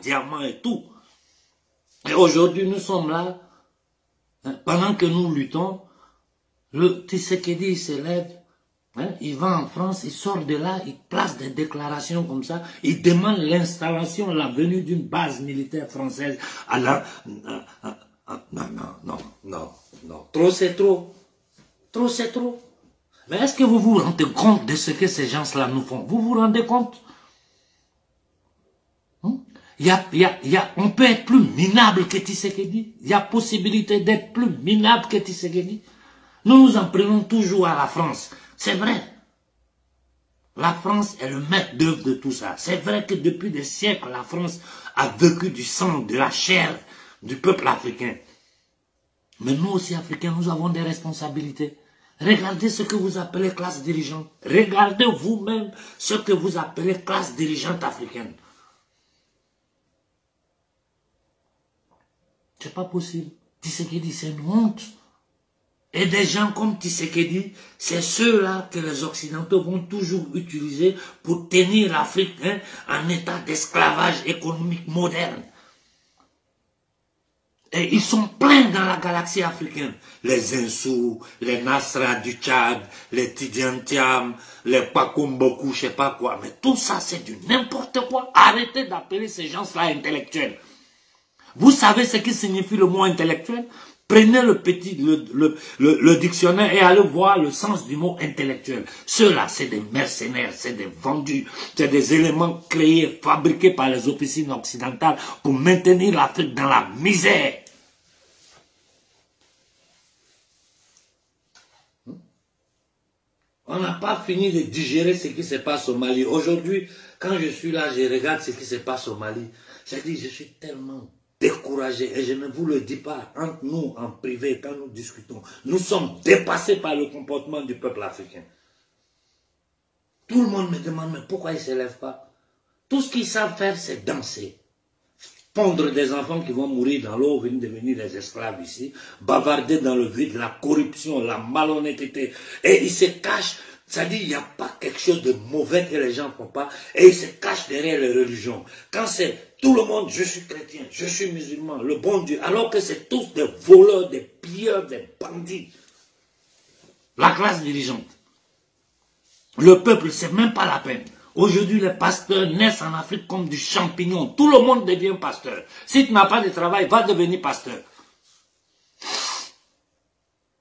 diamants et tout. Et aujourd'hui, nous sommes là, hein, pendant que nous luttons, le Tshisekedi se lève, hein, il va en France, il sort de là, il place des déclarations comme ça, il demande l'installation, la venue d'une base militaire française à la... Non. Trop c'est trop. Trop c'est trop. Mais est-ce que vous vous rendez compte de ce que ces gens-là nous font? Vous vous rendez compte? On peut être plus minable que Tshisekedi. Il y a possibilité d'être plus minable que Tshisekedi. Nous nous en prenons toujours à la France. C'est vrai. La France est le maître d'œuvre de tout ça. C'est vrai que depuis des siècles, la France a vécu du sang, de la chair du peuple africain. Mais nous aussi, Africains, nous avons des responsabilités. Regardez ce que vous appelez classe dirigeante. Regardez vous-même ce que vous appelez classe dirigeante africaine. C'est pas possible. Tshisekedi, c'est une honte. Et des gens comme Tshisekedi, c'est ceux-là que les Occidentaux vont toujours utiliser pour tenir l'Afrique, hein, en état d'esclavage économique moderne. Et ils sont pleins dans la galaxie africaine. Les Insou, les Nasra du Tchad, les Tidjantiam, les Pakumboku, je sais pas quoi. Mais tout ça, c'est du n'importe quoi. Arrêtez d'appeler ces gens-là intellectuels. Vous savez ce qui signifie le mot intellectuel? Prenez le dictionnaire et allez voir le sens du mot intellectuel. Ceux-là, c'est des mercenaires, c'est des vendus, c'est des éléments créés, fabriqués par les officines occidentales pour maintenir l'Afrique dans la misère. On n'a pas fini de digérer ce qui se passe au Mali. Aujourd'hui, quand je suis là, je regarde ce qui se passe au Mali. Je suis tellement découragé, et je ne vous le dis pas, entre nous, en privé, quand nous discutons, nous sommes dépassés par le comportement du peuple africain. Tout le monde me demande, mais pourquoi ils ne se lèvent pas? Tout ce qu'ils savent faire, c'est danser. Pondre des enfants qui vont mourir dans l'eau, venir devenir des esclaves ici, bavarder dans le vide, la corruption, la malhonnêteté, et ils se cachent. C'est-à-dire, il n'y a pas quelque chose de mauvais que les gens ne font pas, et ils se cachent derrière les religions. Quand c'est tout le monde, je suis chrétien, je suis musulman, le bon Dieu, alors que c'est tous des voleurs, des pilleurs, des bandits. La classe dirigeante. Le peuple, c'est même pas la peine. Aujourd'hui, les pasteurs naissent en Afrique comme du champignon. Tout le monde devient pasteur. Si tu n'as pas de travail, va devenir pasteur.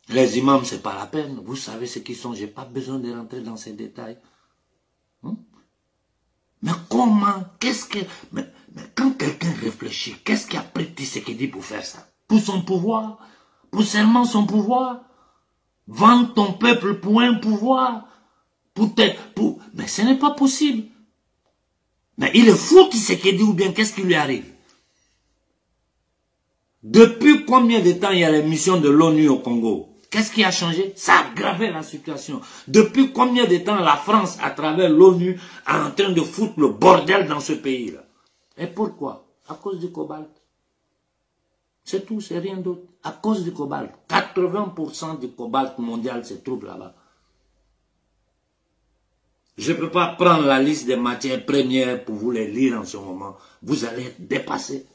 Les imams, c'est pas la peine. Vous savez ce qu'ils sont. Je n'ai pas besoin de rentrer dans ces détails. Mais comment? Mais quand quelqu'un réfléchit, qu'est-ce qui a pris Tshisekedi pour faire ça? Pour son pouvoir? Pour seulement son pouvoir? Vendre ton peuple pour un pouvoir? Mais ce n'est pas possible. Mais il est fou Tshisekedi ou bien qu'est-ce qui lui arrive? Depuis combien de temps il y a les missions de l'ONU au Congo? Qu'est-ce qui a changé? Ça a aggravé la situation. Depuis combien de temps la France, à travers l'ONU, est en train de foutre le bordel dans ce pays-là? Et pourquoi? À cause du cobalt. C'est tout, c'est rien d'autre. À cause du cobalt. 80% du cobalt mondial se trouve là-bas. Je ne peux pas prendre la liste des matières premières pour vous les lire en ce moment. Vous allez être dépassés.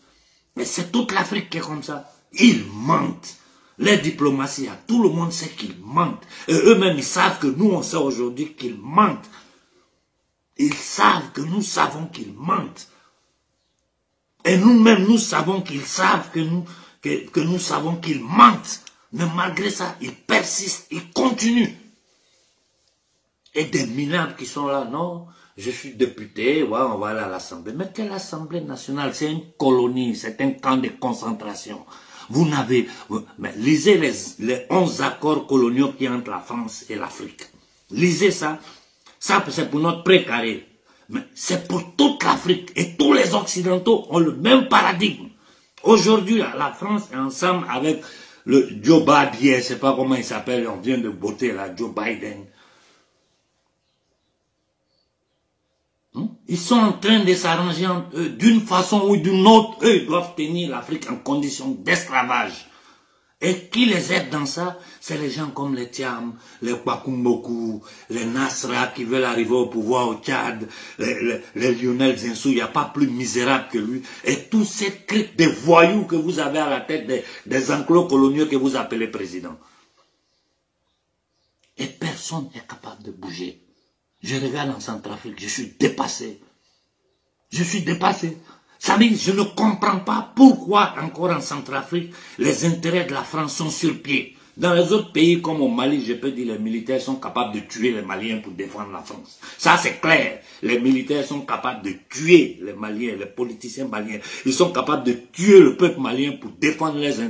Mais c'est toute l'Afrique qui est comme ça. Ils mentent. Les diplomaties, tout le monde sait qu'ils mentent. Et eux-mêmes, ils savent que nous, on sait aujourd'hui qu'ils mentent. Ils savent que nous savons qu'ils mentent. Et nous-mêmes, nous savons qu'ils savent que nous savons qu'ils mentent. Mais malgré ça, ils persistent, ils continuent. Et des minables qui sont là, non, je suis député, ouais, on va aller à l'Assemblée. Mais quelle Assemblée nationale? C'est une colonie, c'est un camp de concentration. Vous n'avez... Mais lisez les 11 accords coloniaux qui entre la France et l'Afrique. Lisez ça. Ça, c'est pour notre précaré. Mais c'est pour toute l'Afrique. Et tous les Occidentaux ont le même paradigme. Aujourd'hui, la France est ensemble avec le Joe Biden, je ne sais pas comment il s'appelle, on vient de voter là, Joe Biden. Ils sont en train de s'arranger d'une façon ou d'une autre. Eux, ils doivent tenir l'Afrique en condition d'esclavage. Et qui les aide dans ça? C'est les gens comme les Thiam, les Kwakumboku, les Nasra qui veulent arriver au pouvoir au Tchad, les Lionel Zinsou, il n'y a pas plus misérable que lui. Et tous ces clics de voyous que vous avez à la tête des enclos coloniaux que vous appelez président. Et personne n'est capable de bouger. Je regarde en Centrafrique, je suis dépassé. Je suis dépassé. Ça veut dire, je ne comprends pas pourquoi encore en Centrafrique, les intérêts de la France sont sur pied. Dans les autres pays comme au Mali, je peux dire les militaires sont capables de tuer les Maliens pour défendre la France. Ça c'est clair. Les militaires sont capables de tuer les Maliens, les politiciens maliens. Ils sont capables de tuer le peuple malien pour défendre les intérêts.